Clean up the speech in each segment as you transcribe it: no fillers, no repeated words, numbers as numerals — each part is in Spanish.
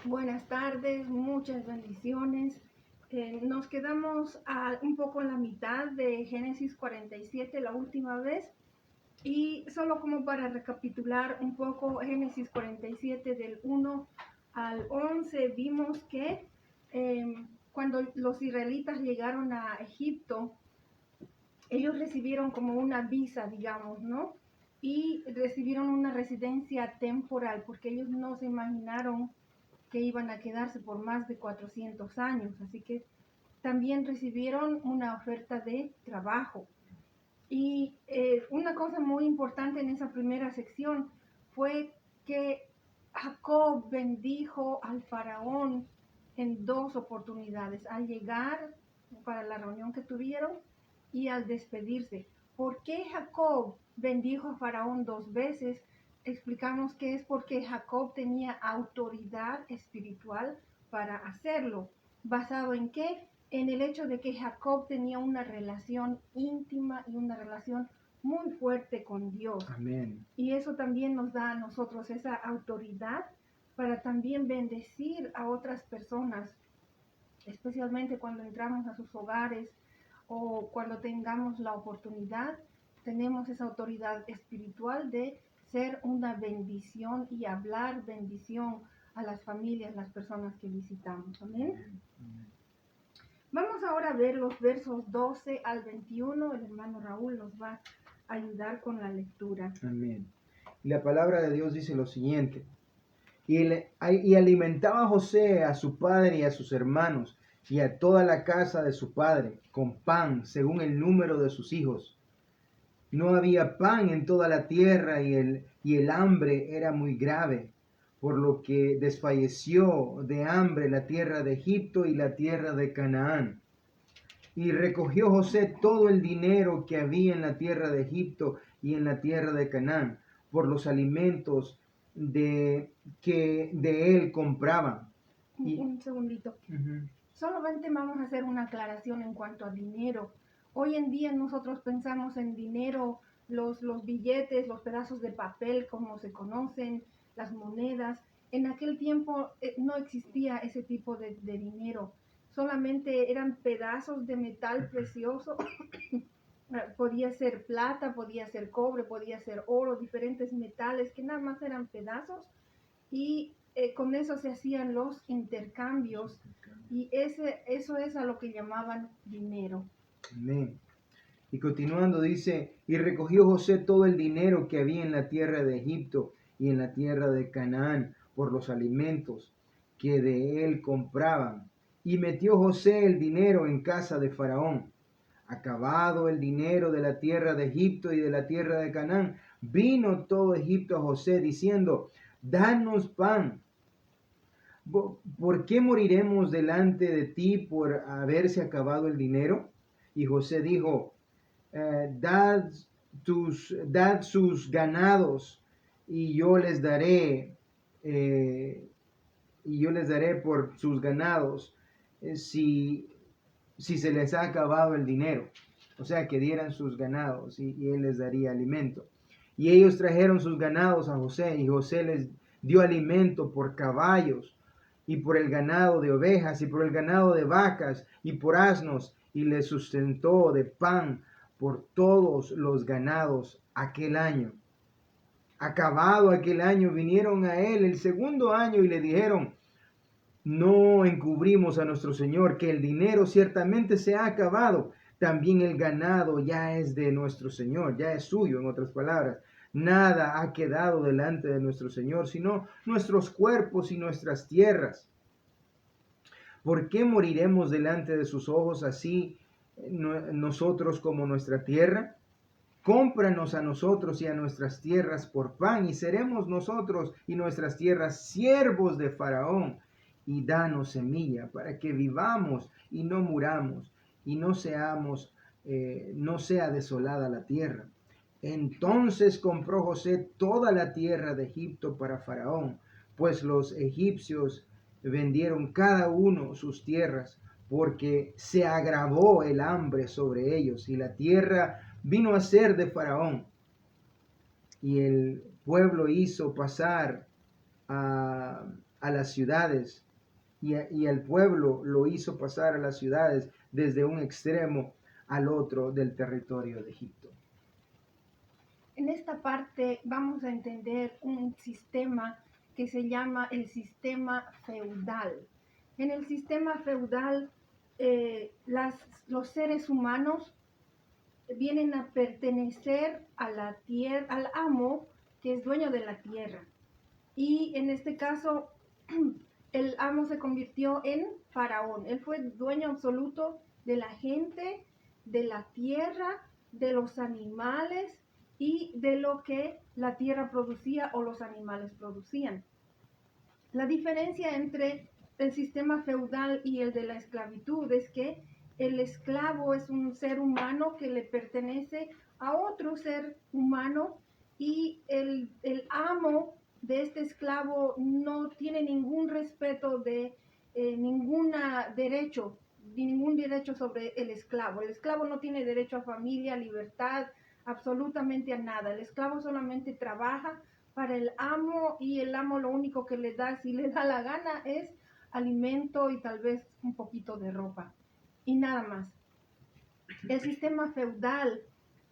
Buenas tardes, muchas bendiciones. Nos quedamos un poco en la mitad de Génesis 47 la última vez y solo como para recapitular un poco Génesis 47 del 1 al 11 vimos que cuando los israelitas llegaron a Egipto, ellos recibieron como una visa, digamos, ¿no? Y recibieron una residencia temporal porque ellos no se imaginaron que iban a quedarse por más de 400 años, así que también recibieron una oferta de trabajo. Y una cosa muy importante en esa primera sección fue que Jacob bendijo al faraón en dos oportunidades, al llegar para la reunión que tuvieron y al despedirse. ¿Por qué Jacob bendijo a faraón dos veces? Explicamos que es porque Jacob tenía autoridad espiritual para hacerlo. ¿Basado en qué? En el hecho de que Jacob tenía una relación íntima y una relación muy fuerte con Dios. Amén. Y eso también nos da a nosotros esa autoridad para también bendecir a otras personas, especialmente cuando entramos a sus hogares o cuando tengamos la oportunidad, tenemos esa autoridad espiritual de ser una bendición y hablar bendición a las familias, las personas que visitamos. Amén. Vamos ahora a ver los versos 12 al 21. El hermano Raúl nos va a ayudar con la lectura. Amén. Y la palabra de Dios dice lo siguiente. Y alimentaba a José a su padre y a sus hermanos y a toda la casa de su padre con pan según el número de sus hijos. No había pan en toda la tierra y el hambre era muy grave, por lo que desfalleció de hambre la tierra de Egipto y la tierra de Canaán. Y recogió José todo el dinero que había en la tierra de Egipto y en la tierra de Canaán, por los alimentos que de él compraban. Un segundito. Solamente vamos a hacer una aclaración en cuanto a dinero. Hoy en día nosotros pensamos en dinero, los billetes, los pedazos de papel como se conocen, las monedas. En aquel tiempo no existía ese tipo de dinero. Solamente eran pedazos de metal precioso. Podía ser plata, podía ser cobre, podía ser oro, diferentes metales que nada más eran pedazos y con eso se hacían los intercambios y eso es a lo que llamaban dinero. Amén. Y continuando dice, y recogió José todo el dinero que había en la tierra de Egipto y en la tierra de Canaán por los alimentos que de él compraban. Y metió José el dinero en casa de Faraón. Acabado el dinero de la tierra de Egipto y de la tierra de Canaán, vino todo Egipto a José diciendo, danos pan. ¿Por qué moriremos delante de ti por haberse acabado el dinero? Y José dijo, dad sus ganados y yo les daré por sus ganados si se les ha acabado el dinero. O sea, que dieran sus ganados y él les daría alimento. Y ellos trajeron sus ganados a José y José les dio alimento por caballos y por el ganado de ovejas y por el ganado de vacas y por asnos y les sustentó de pan por todos los ganados aquel año. Acabado aquel año vinieron a él el segundo año y le dijeron, no encubrimos a nuestro Señor que el dinero ciertamente se ha acabado. También el ganado ya es de nuestro Señor, ya es suyo, en otras palabras. Nada ha quedado delante de nuestro Señor, sino nuestros cuerpos y nuestras tierras. ¿Por qué moriremos delante de sus ojos así nosotros como nuestra tierra? Cómpranos a nosotros y a nuestras tierras por pan, y seremos nosotros y nuestras tierras siervos de Faraón. Y danos semilla para que vivamos y no muramos y no sea desolada la tierra. Entonces compró José toda la tierra de Egipto para Faraón, pues los egipcios vendieron cada uno sus tierras, porque se agravó el hambre sobre ellos y la tierra vino a ser de Faraón. Y el pueblo hizo pasar a las ciudades y al pueblo lo hizo pasar a las ciudades desde un extremo al otro del territorio de Egipto. En esta parte vamos a entender un sistema que se llama el sistema feudal. En el sistema feudal, los seres humanos vienen a pertenecer a la tierra, al amo que es dueño de la tierra. Y en este caso, el amo se convirtió en faraón. Él fue dueño absoluto de la gente, de la tierra, de los animales y de lo que la tierra producía o los animales producían. La diferencia entre el sistema feudal y el de la esclavitud es que el esclavo es un ser humano que le pertenece a otro ser humano y el amo de este esclavo no tiene ningún respeto de ningún derecho sobre el esclavo. El esclavo no tiene derecho a familia, libertad, absolutamente a nada. El esclavo solamente trabaja para el amo y el amo lo único que le da, si le da la gana, es alimento y tal vez un poquito de ropa y nada más. El sistema feudal,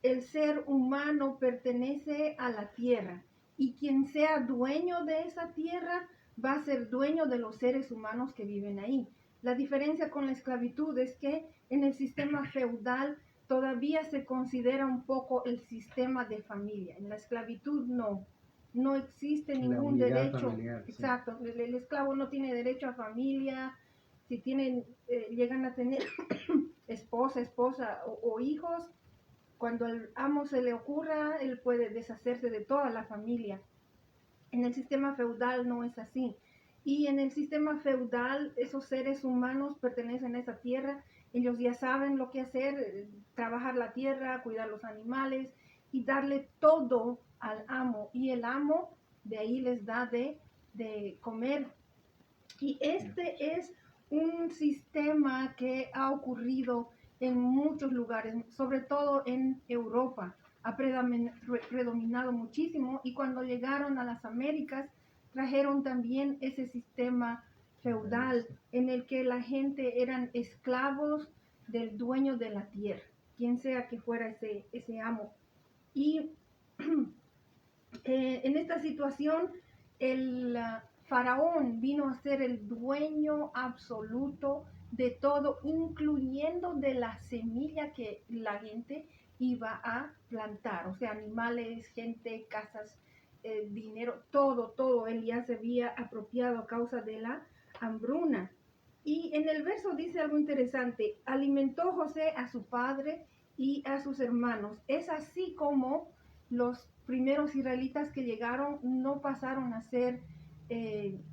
el ser humano pertenece a la tierra y quien sea dueño de esa tierra va a ser dueño de los seres humanos que viven ahí. La diferencia con la esclavitud es que en el sistema feudal todavía se considera un poco el sistema de familia. En la esclavitud no existe ningún derecho. Familiar, exacto, sí. El esclavo no tiene derecho a familia. Si llegan a tener esposa o hijos, cuando al amo se le ocurra, él puede deshacerse de toda la familia. En el sistema feudal no es así. Y en el sistema feudal, esos seres humanos pertenecen a esa tierra. Ellos ya saben lo que hacer, trabajar la tierra, cuidar los animales y darle todo al amo. Y el amo de ahí les da de comer. Y este es un sistema que ha ocurrido en muchos lugares, sobre todo en Europa. Ha predominado muchísimo y cuando llegaron a las Américas trajeron también ese sistema feudal en el que la gente eran esclavos del dueño de la tierra, quien sea que fuera ese amo. Y en esta situación el faraón vino a ser el dueño absoluto de todo, incluyendo de la semilla que la gente iba a plantar, o sea, animales, gente, casas, dinero, todo, él ya se había apropiado a causa de la hambruna. Y en el verso dice algo interesante: alimentó José a su padre y a sus hermanos. Es así como los primeros israelitas que llegaron no pasaron a ser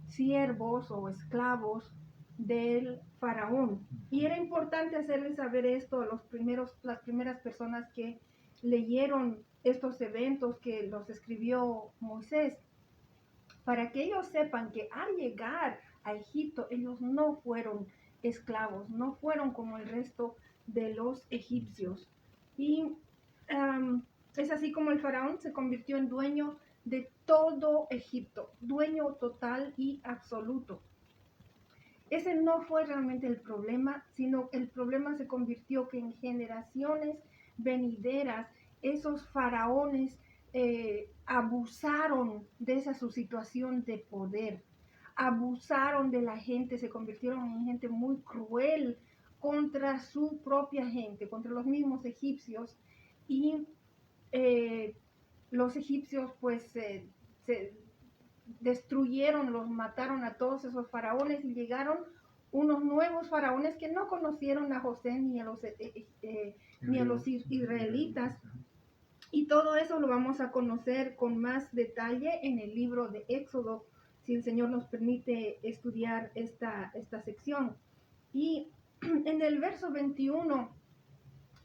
siervos o esclavos del faraón. Y era importante hacerles saber esto a las primeras personas que leyeron estos eventos que los escribió Moisés, para que ellos sepan que al llegar a Egipto ellos no fueron esclavos, no fueron como el resto de los egipcios. Y es así como el faraón se convirtió en dueño de todo Egipto, dueño total y absoluto. Ese no fue realmente el problema, sino el problema se convirtió que en generaciones venideras esos faraones abusaron de esa su situación de poder, abusaron de la gente, se convirtieron en gente muy cruel contra su propia gente, contra los mismos egipcios, y los egipcios pues se destruyeron, los mataron a todos esos faraones y llegaron unos nuevos faraones que no conocieron a José ni a los israelitas. Y todo eso lo vamos a conocer con más detalle en el libro de Éxodo, si el Señor nos permite estudiar esta sección. Y en el verso 21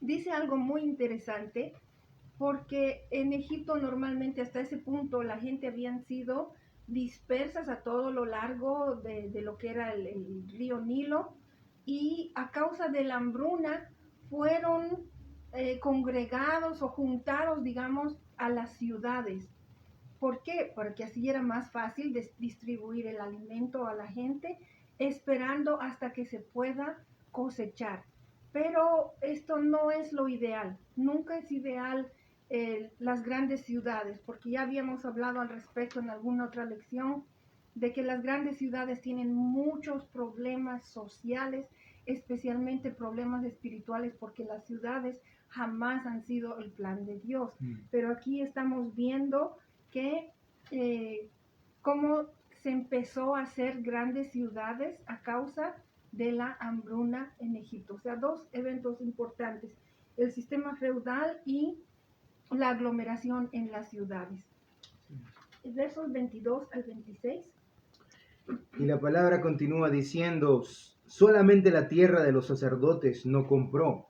dice algo muy interesante, porque en Egipto normalmente hasta ese punto la gente habían sido dispersas a todo lo largo de lo que era el río Nilo, y a causa de la hambruna fueron congregados o juntados, digamos, a las ciudades. ¿Por qué? Porque así era más fácil distribuir el alimento a la gente, esperando hasta que se pueda cosechar. Pero esto no es lo ideal, nunca es ideal las grandes ciudades, porque ya habíamos hablado al respecto en alguna otra lección, de que las grandes ciudades tienen muchos problemas sociales, especialmente problemas espirituales, porque las ciudades jamás han sido el plan de Dios. Pero aquí estamos viendo que cómo se empezó a hacer grandes ciudades a causa de la hambruna en Egipto. O sea, dos eventos importantes, el sistema feudal y la aglomeración en las ciudades. Versos 22 al 26. Y la palabra continúa diciendo, solamente la tierra de los sacerdotes no compró,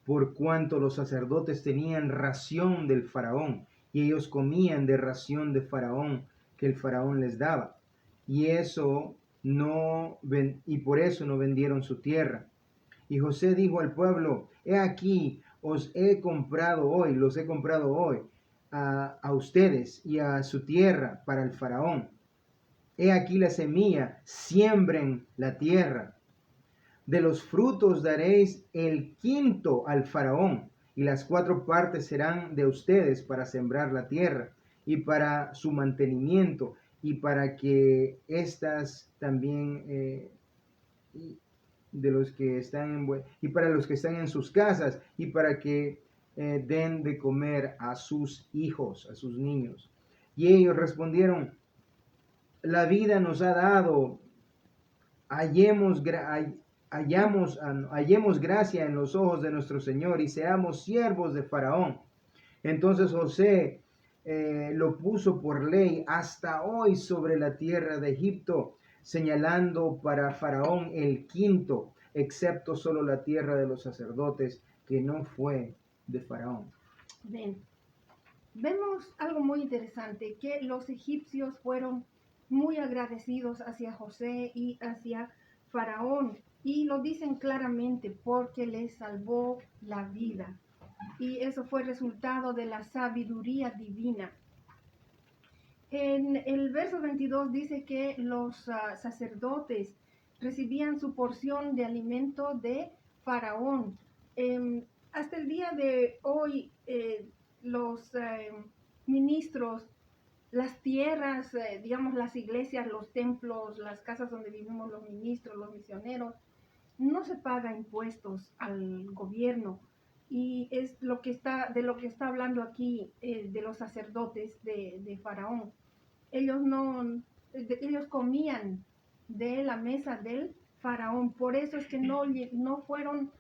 por cuanto los sacerdotes tenían ración del faraón, y ellos comían de ración de faraón que el faraón les daba. Y por eso no vendieron su tierra. Y José dijo al pueblo, he aquí, los he comprado hoy a ustedes y a su tierra para el faraón. He aquí la semilla, siembren la tierra. De los frutos daréis el quinto al faraón, y las 4 partes serán de ustedes para sembrar la tierra, y para su mantenimiento, y para que éstas también de los que están y para los que están en sus casas, y para que den de comer a sus hijos, a sus niños. Y ellos respondieron, la vida nos ha dado, hallemos gracia en los ojos de nuestro Señor y seamos siervos de Faraón. Entonces José lo puso por ley hasta hoy sobre la tierra de Egipto, señalando para Faraón el quinto, excepto solo la tierra de los sacerdotes, que no fue de Faraón. Bien. Vemos algo muy interesante, que los egipcios fueron muy agradecidos hacia José y hacia Faraón, y lo dicen claramente, porque les salvó la vida. Y eso fue resultado de la sabiduría divina. En el verso 22 dice que los sacerdotes recibían su porción de alimento de Faraón. Hasta el día de hoy, los ministros, las tierras, digamos las iglesias, los templos, las casas donde vivimos los ministros, los misioneros, no se paga impuestos al gobierno. Y es lo que de lo que está hablando aquí, de los sacerdotes de Faraón. Ellos comían de la mesa del Faraón. Por eso es que no fueron,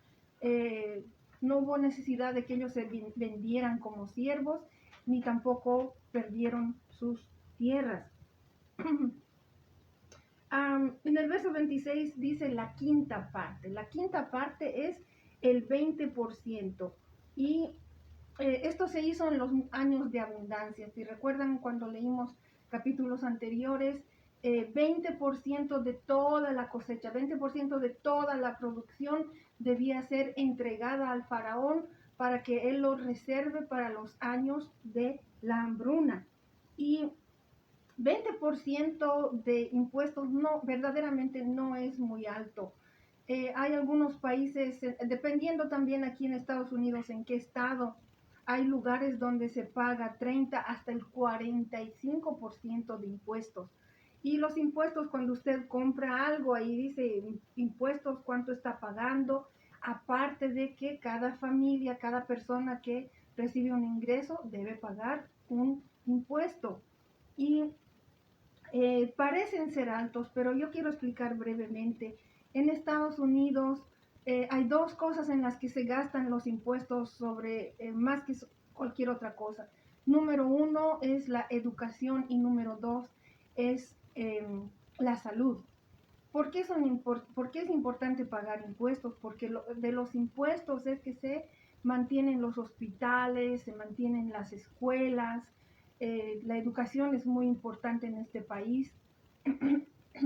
no hubo necesidad de que ellos se vendieran como siervos, ni tampoco perdieron sus tierras. En el verso 26 dice la quinta parte. La quinta parte es el 20%. Y esto se hizo en los años de abundancia. Si recuerdan cuando leímos capítulos anteriores, 20% de toda la cosecha, 20% de toda la producción debía ser entregada al faraón para que él lo reserve para los años de la hambruna. Y 20% de impuestos verdaderamente no es muy alto. Hay algunos países, dependiendo también aquí en Estados Unidos en qué estado, hay lugares donde se paga 30 hasta el 45% de impuestos. Y los impuestos, cuando usted compra algo, ahí dice impuestos, cuánto está pagando, aparte de que cada familia, cada persona que recibe un ingreso debe pagar un impuesto. Y parecen ser altos, pero yo quiero explicar brevemente. En Estados Unidos hay 2 cosas en las que se gastan los impuestos sobre más que cualquier otra cosa. Número 1 es la educación y número 2 es la salud. ¿Por qué es importante pagar impuestos? Porque de los impuestos es que se mantienen los hospitales, se mantienen las escuelas. La educación es muy importante en este país.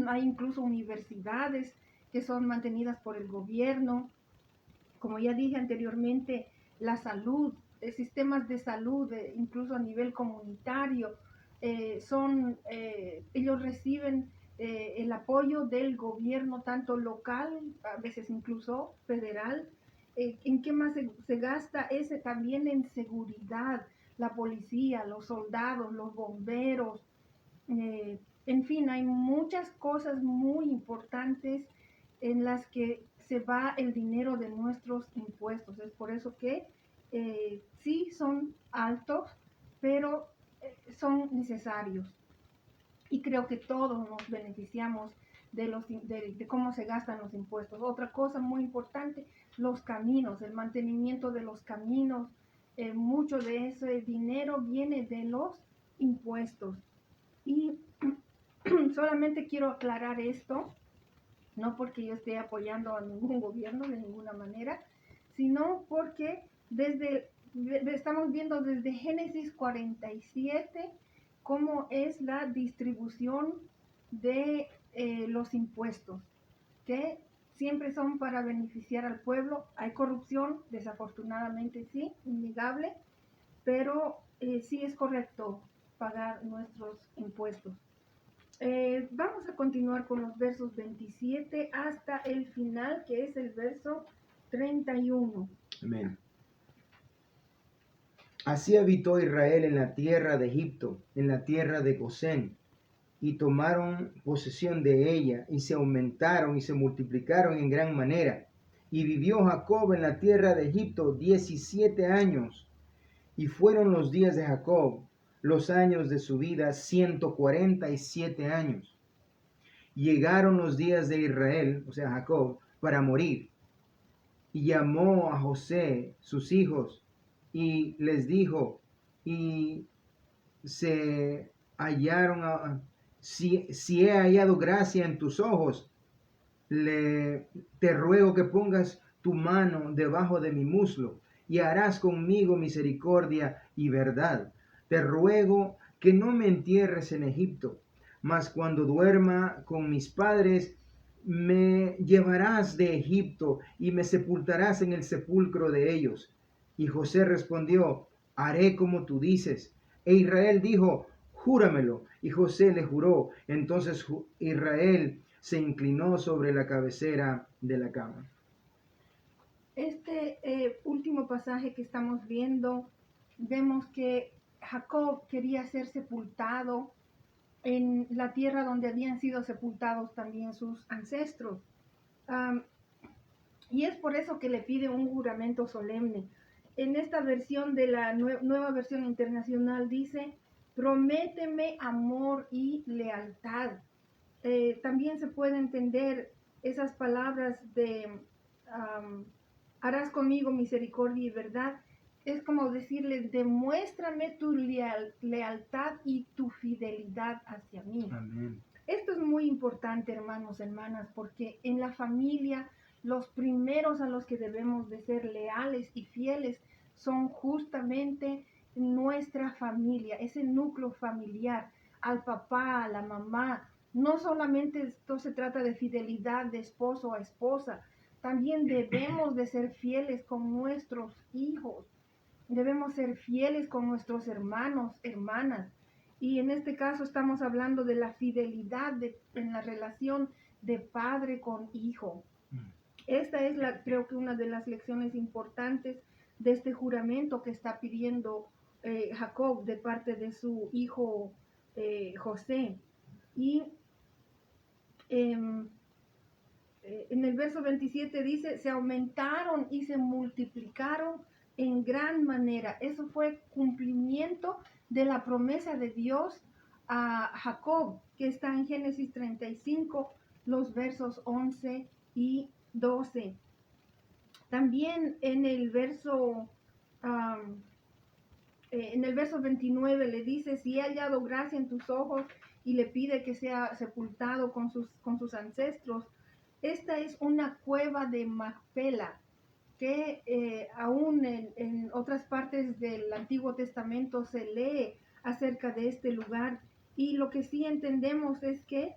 Hay incluso universidades que son mantenidas por el gobierno. Como ya dije anteriormente, la salud, sistemas de salud, incluso a nivel comunitario, ellos reciben el apoyo del gobierno, tanto local, a veces incluso federal. ¿En qué más se gasta? Ese también en seguridad, la policía, los soldados, los bomberos, en fin, hay muchas cosas muy importantes en las que se va el dinero de nuestros impuestos. Es por eso que sí son altos, pero son necesarios. Y creo que todos nos beneficiamos de cómo se gastan los impuestos. Otra cosa muy importante, los caminos, el mantenimiento de los caminos. Mucho de ese dinero viene de los impuestos. Y solamente quiero aclarar esto, no porque yo esté apoyando a ningún gobierno de ninguna manera, sino porque estamos viendo desde Génesis 47 cómo es la distribución de los impuestos, que siempre son para beneficiar al pueblo. Hay corrupción, desafortunadamente sí, innegable, pero sí es correcto pagar nuestros impuestos. Vamos a continuar con los versos 27 hasta el final, que es el verso 31. Amén. Así habitó Israel en la tierra de Egipto, en la tierra de Gosén, y tomaron posesión de ella, y se aumentaron y se multiplicaron en gran manera. Y vivió Jacob en la tierra de Egipto 17 años, y fueron los días de Jacob, los años de su vida, 147 años. Llegaron los días de Israel, o sea, Jacob, para morir. Y llamó a José, sus hijos, y les dijo, y se hallaron, si he hallado gracia en tus ojos, te ruego que pongas tu mano debajo de mi muslo, y harás conmigo misericordia y verdad. Te ruego que no me entierres en Egipto, mas cuando duerma con mis padres, me llevarás de Egipto y me sepultarás en el sepulcro de ellos. Y José respondió, haré como tú dices. E Israel dijo, júramelo. Y José le juró. Entonces Israel se inclinó sobre la cabecera de la cama. Este último pasaje que estamos viendo, vemos que Jacob quería ser sepultado en la tierra donde habían sido sepultados también sus ancestros. Y es por eso que le pide un juramento solemne. En esta versión de la nueva versión internacional dice, prométeme amor y lealtad. También se puede entender esas palabras de harás conmigo misericordia y verdad. Es como decirle, demuéstrame tu lealtad y tu fidelidad hacia mí. Amén. Esto es muy importante, hermanos, hermanas, porque en la familia los primeros a los que debemos de ser leales y fieles son justamente nuestra familia, ese núcleo familiar, al papá, a la mamá. No solamente esto se trata de fidelidad de esposo a esposa, también debemos de ser fieles con nuestros hijos, debemos ser fieles con nuestros hermanos, hermanas. Y en este caso estamos hablando de la fidelidad en la relación de padre con hijo. Esta es creo que una de las lecciones importantes de este juramento que está pidiendo Jacob de parte de su hijo José. Y en el verso 27 dice, se aumentaron y se multiplicaron en gran manera. Eso fue cumplimiento de la promesa de Dios a Jacob, que está en Génesis 35, los versos 11 y 12. También en el verso 29 le dice, si he hallado gracia en tus ojos, y le pide que sea sepultado con sus ancestros. Esta es una cueva de Macpela, que aún en otras partes del Antiguo Testamento se lee acerca de este lugar. Y lo que sí entendemos es que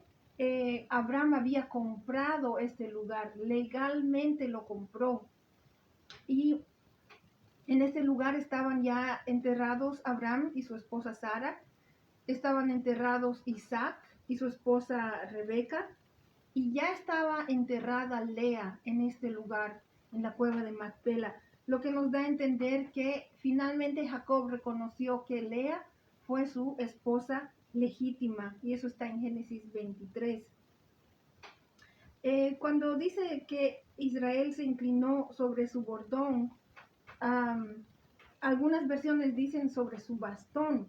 Abraham había comprado este lugar, legalmente lo compró. Y en este lugar estaban ya enterrados Abraham y su esposa Sara. estaban enterrados Isaac y su esposa Rebeca, y ya estaba enterrada Lea en este lugar, en la cueva de Macpela, lo que nos da a entender que finalmente Jacob reconoció que Lea fue su esposa legítima, y eso está en Génesis 23. Cuando dice que Israel se inclinó sobre su bordón, algunas versiones dicen sobre su bastón.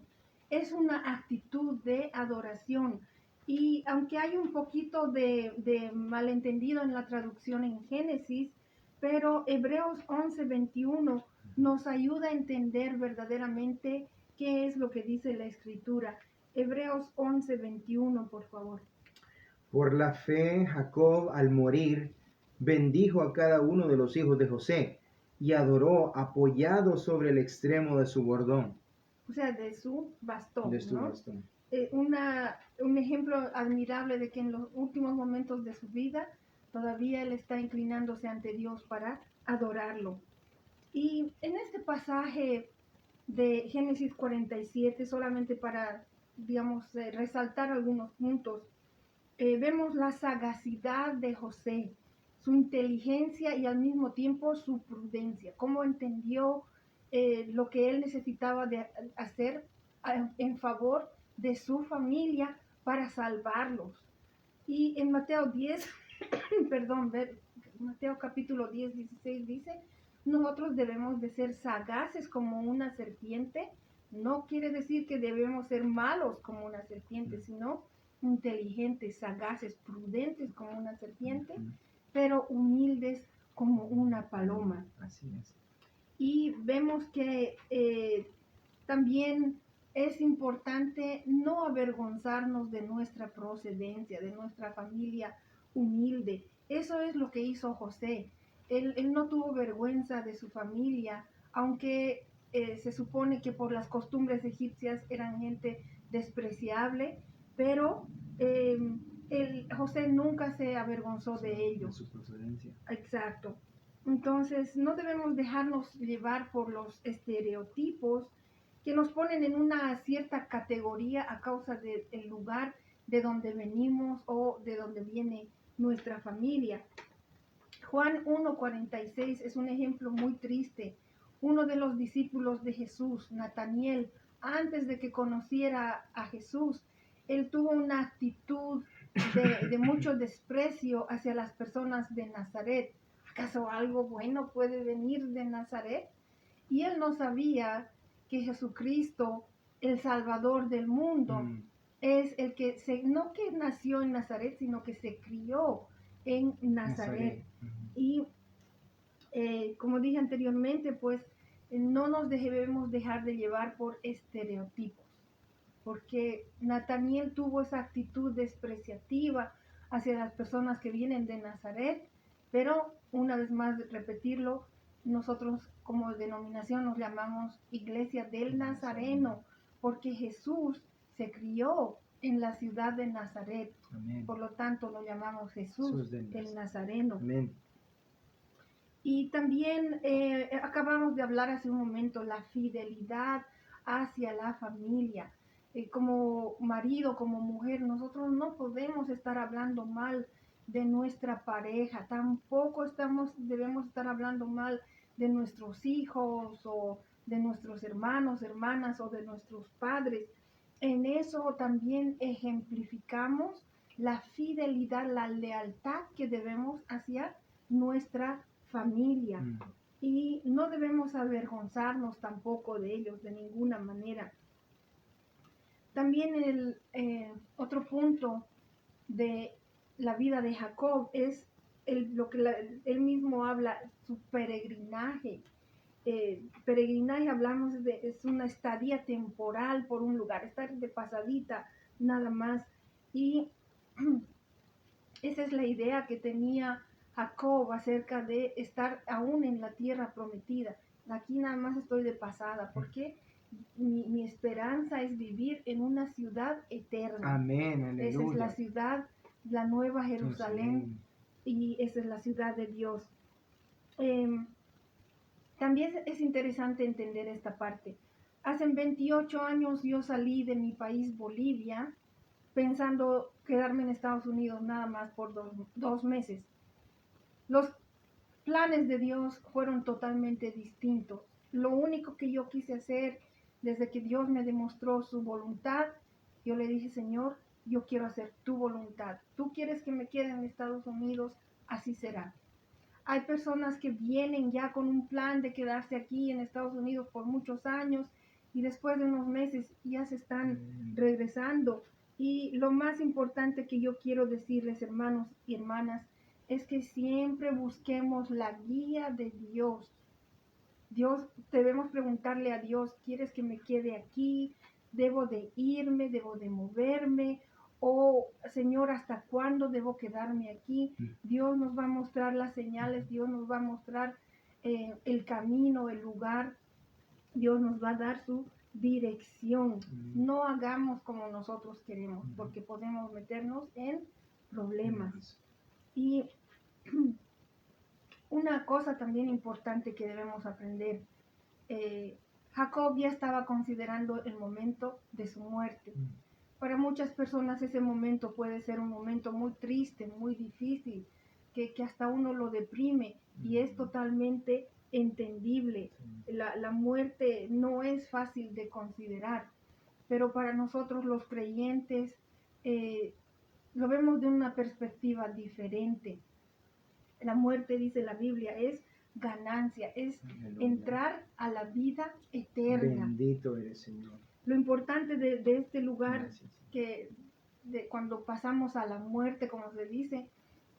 Es una actitud de adoración. Y aunque hay un poquito de malentendido en la traducción en Génesis, pero Hebreos 11:21 nos ayuda a entender verdaderamente qué es lo que dice la Escritura. Hebreos 11:21, por favor. Por la fe, Jacob, al morir, bendijo a cada uno de los hijos de José y adoró apoyado sobre el extremo de su bordón. O sea, de su bastón, De su ¿no? bastón. Un ejemplo admirable de que en los últimos momentos de su vida todavía él está inclinándose ante Dios para adorarlo. Y en este pasaje de Génesis 47, solamente para, digamos, resaltar algunos puntos, vemos la sagacidad de José, su inteligencia y al mismo tiempo su prudencia, cómo entendió lo que él necesitaba de hacer en favor de su familia para salvarlos. Y en Mateo 10, perdón, Mateo capítulo 10, 16 dice, nosotros debemos de ser sagaces como una serpiente. No quiere decir que debemos ser malos como una serpiente, sino inteligentes, sagaces, prudentes como una serpiente, pero humildes como una paloma. Así es. Y vemos que también es importante no avergonzarnos de nuestra procedencia, de nuestra familia humilde. Eso es lo que hizo José. Él no tuvo vergüenza de su familia, aunque se supone que por las costumbres egipcias eran gente despreciable, pero José nunca se avergonzó de ellos. De su procedencia. Exacto. Entonces, no debemos dejarnos llevar por los estereotipos que nos ponen en una cierta categoría a causa del lugar de donde venimos o de donde viene nuestra familia. Juan 1:46 es un ejemplo muy triste. Uno de los discípulos de Jesús, Nataniel, antes de que conociera a Jesús, él tuvo una actitud de mucho desprecio hacia las personas de Nazaret. ¿Acaso algo bueno puede venir de Nazaret? Y él no sabía que Jesucristo, el Salvador del mundo, es el que no que nació en Nazaret, sino que se crió en Nazaret. Y como dije anteriormente, pues no nos debemos dejar de llevar por estereotipos, porque Nataniel tuvo esa actitud despreciativa hacia las personas que vienen de Nazaret, pero una vez más repetirlo, nosotros como denominación nos llamamos Iglesia del Nazareno, porque Jesús se crió en la ciudad de Nazaret. Amén. Por lo tanto lo llamamos Jesús el Nazareno. Amén. Y también acabamos de hablar hace un momento, la fidelidad hacia la familia. Como marido, como mujer, nosotros no podemos estar hablando mal de nuestra pareja, tampoco debemos estar hablando mal de nuestros hijos o de nuestros hermanos, hermanas o de nuestros padres. En eso también ejemplificamos la fidelidad, la lealtad que debemos hacia nuestra familia. Y no debemos avergonzarnos tampoco de ellos de ninguna manera. También el otro punto de la vida de Jacob es lo que él mismo habla, su peregrinaje. Peregrinaje hablamos es una estadía temporal por un lugar, estar de pasadita nada más. Y esa es la idea que tenía Jacob acerca de estar aún en la tierra prometida. Aquí nada más estoy de pasada, porque mi esperanza es vivir en una ciudad eterna. Amén, aleluya. Esa es la ciudad, la nueva Jerusalén, y esa es la ciudad de Dios. También es interesante entender esta parte, Hace 28 años yo salí de mi país, Bolivia, pensando quedarme en Estados Unidos nada más por dos meses. Los planes de Dios fueron totalmente distintos. Lo único que yo quise hacer desde que Dios me demostró su voluntad, yo le dije, Señor, yo quiero hacer tu voluntad. Tú quieres que me quede en Estados Unidos, así será. Hay personas que vienen ya con un plan de quedarse aquí en Estados Unidos por muchos años y después de unos meses ya se están regresando. Y lo más importante que yo quiero decirles, hermanos y hermanas, es que siempre busquemos la guía de Dios. Dios, debemos preguntarle a Dios, ¿quieres que me quede aquí? ¿Debo de irme? ¿Debo de moverme? O, Señor, ¿hasta cuándo debo quedarme aquí? Dios nos va a mostrar las señales, Dios nos va a mostrar el camino, el lugar, Dios nos va a dar su dirección. No hagamos como nosotros queremos, porque podemos meternos en problemas. Y una cosa también importante que debemos aprender, Jacob ya estaba considerando el momento de su muerte. Para muchas personas ese momento puede ser un momento muy triste, muy difícil, que hasta uno lo deprime y es totalmente entendible. La muerte no es fácil de considerar, pero para nosotros los creyentes lo vemos de una perspectiva diferente. La muerte, dice la Biblia, es ganancia, es entrar a la vida eterna. Bendito eres, Señor. Lo importante de este lugar, que cuando pasamos a la muerte, como se dice,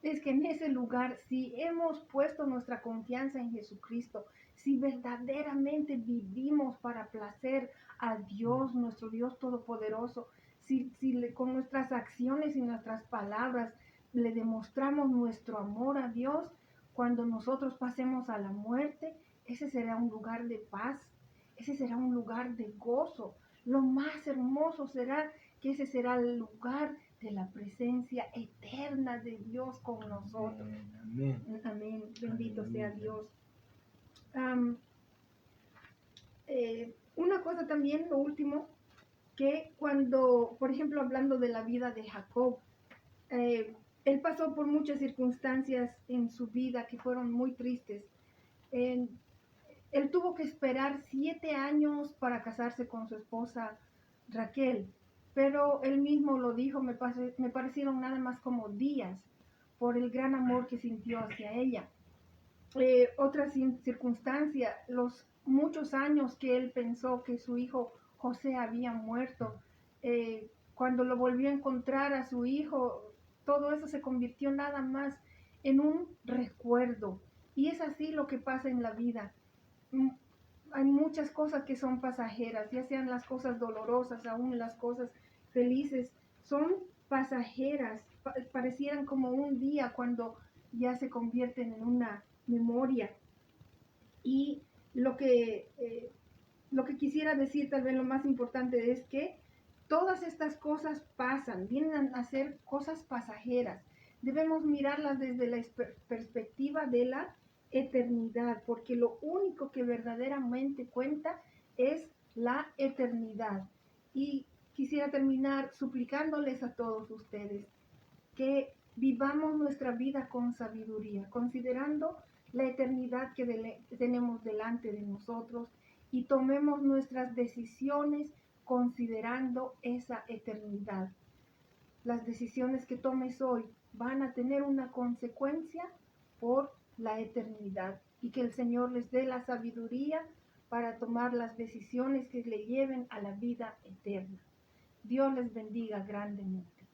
es que en ese lugar, si hemos puesto nuestra confianza en Jesucristo, si verdaderamente vivimos para placer a Dios, nuestro Dios Todopoderoso, si con nuestras acciones y nuestras palabras le demostramos nuestro amor a Dios, cuando nosotros pasemos a la muerte, ese será un lugar de paz, ese será un lugar de gozo. Lo más hermoso será que ese será el lugar de la presencia eterna de Dios con nosotros. Amén. Amén. Bendito sea Dios. Una cosa también, lo último, que cuando, por ejemplo, hablando de la vida de Jacob, él pasó por muchas circunstancias en su vida que fueron muy tristes. Él tuvo que esperar 7 años para casarse con su esposa Raquel, pero él mismo lo dijo, me parecieron nada más como días por el gran amor que sintió hacia ella. Otra circunstancia, los muchos años que él pensó que su hijo José había muerto, cuando lo volvió a encontrar a su hijo, todo eso se convirtió nada más en un recuerdo. Y es así lo que pasa en la vida. Hay muchas cosas que son pasajeras, ya sean las cosas dolorosas, aún las cosas felices, son pasajeras, parecieran como un día cuando ya se convierten en una memoria. Y lo que quisiera decir, tal vez lo más importante, es que todas estas cosas pasan, vienen a ser cosas pasajeras. Debemos mirarlas desde la perspectiva de la eternidad, porque lo único que verdaderamente cuenta es la eternidad. Y quisiera terminar suplicándoles a todos ustedes que vivamos nuestra vida con sabiduría, considerando la eternidad que tenemos delante de nosotros, y tomemos nuestras decisiones considerando esa eternidad. Las decisiones que tomes hoy van a tener una consecuencia por la eternidad, y que el Señor les dé la sabiduría para tomar las decisiones que le lleven a la vida eterna. Dios les bendiga grandemente.